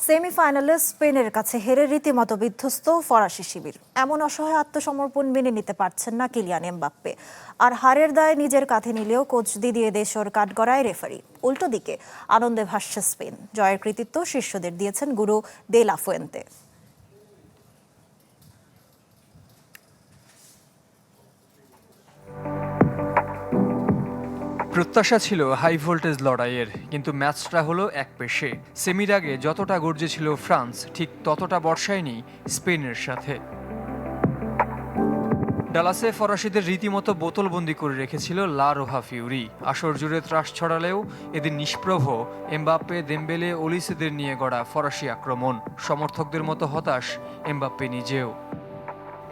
সেমিফাইনালে স্পেনের কাছে হেরে রীতিমতো বিধ্বস্ত ফরাসি শিবির। এমন অসহায় আত্মসমর্পণ মেনে নিতে পারছেন না কিলিয়ান এমবাপ্পে। আর হারের দায় নিজের কাঁধে নিলেও কোচ দিদিয়ে দেশর কাঠগড়ায় রেফারি। উল্টো দিকে আনন্দে ভাসছে স্পেন। জয়ের কৃতিত্ব শীর্ষদের দিয়েছেন গুরু দে লা ফুয়েন্তে। প্রত্যাশা ছিল হাই ভোল্টেজ লড়াইয়ের, কিন্তু ম্যাচটা হলো একপেশে। সেমির আগে যতটা গর্জেছিল ফ্রান্স, ঠিক ততটা বর্ষায়নি স্পেনের সাথে। ডালাসে ফরাসিদের রীতিমতো বোতলবন্দি করে রেখেছিল লা রোহা ফিউরি। আসর জুড়ে ত্রাস ছড়ালেও এদিন নিষ্প্রভ এমবাপ্পে, দেমবেলে, ওলিসেদের নিয়ে গড়া ফরাসি আক্রমণ। সমর্থকদের মতো হতাশ এমবাপ্পে নিজেও।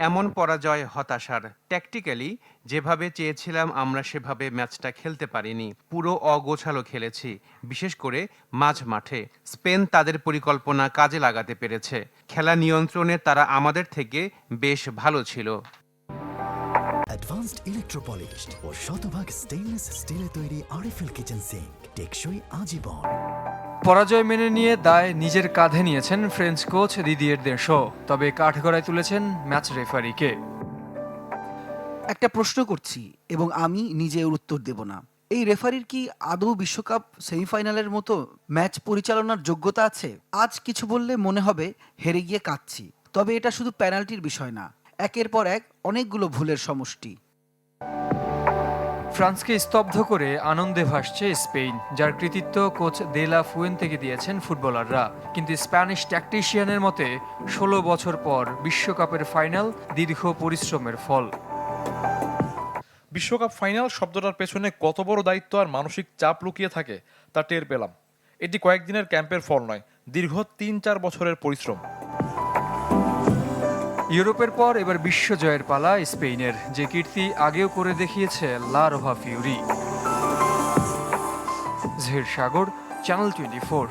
এমন পরাজয় হতাশার। ট্যাকটিক্যালি যেভাবে চেয়েছিলাম আমরা সেভাবে ম্যাচটা খেলতে পারিনি। পুরো অগোছালো খেলেছি, বিশেষ করে মাঝ মাঠে। স্পেন তাদের পরিকল্পনা কাজে লাগাতে পেরেছে। খেলা নিয়ন্ত্রণে তারা আমাদের থেকে বেশ ভালো ছিল। অ্যাডভান্সড ইলেকট্রোপলিশড ও শতভাগ স্টেইনলেস স্টিলে তৈরি আরএফএল কিচেন সিঙ্ক, টেকসই আজীবন। পরাজয় মেনে নিয়ে দায় নিজের কাঁধে নিয়েছেন ফ্রেঞ্চ কোচ দিদিয়ের দেশও। তবে কাঠগড়ায় তুলেছেন ম্যাচ রেফারিকে। একটা প্রশ্ন করছি এবং আমি নিজে ওর উত্তর দেব না। এই রেফারির কি আদৌ বিশ্বকাপ সেমিফাইনালের মতো ম্যাচ পরিচালনার যোগ্যতা আছে? আজ কিছু বললে মনে হবে হেরে গিয়ে কাঁদছি, তবে এটা শুধু পেনাল্টির বিষয় না, একের পর এক অনেকগুলো ভুলের সমষ্টি। ফ্রান্সকে স্তব্ধ করে আনন্দে ভাসছে স্পেন, যার কৃতিত্ব কোচ দে লা ফুয়েন্তেকে দিয়েছেন ফুটবলাররা। কিন্তু স্প্যানিশ ট্যাকটিশিয়ানের মতে 16 বছর পর বিশ্বকাপের ফাইনাল দীর্ঘ পরিশ্রমের ফল। বিশ্বকাপ ফাইনাল শব্দটার পেছনে কত বড় দায়িত্ব আর মানসিক চাপ লুকিয়ে থাকে তা টের পেলাম। এটি কয়েকদিনের ক্যাম্পের ফল নয়, দীর্ঘ 3-4 বছরের পরিশ্রম। ইউরোপের পর এবার বিশ্বজয়ের পালা স্পেনের, যে কীর্তি আগেও করে দেখিয়েছে লা রোহা ফিউরি। জহির সাগর, চ্যানেল 24।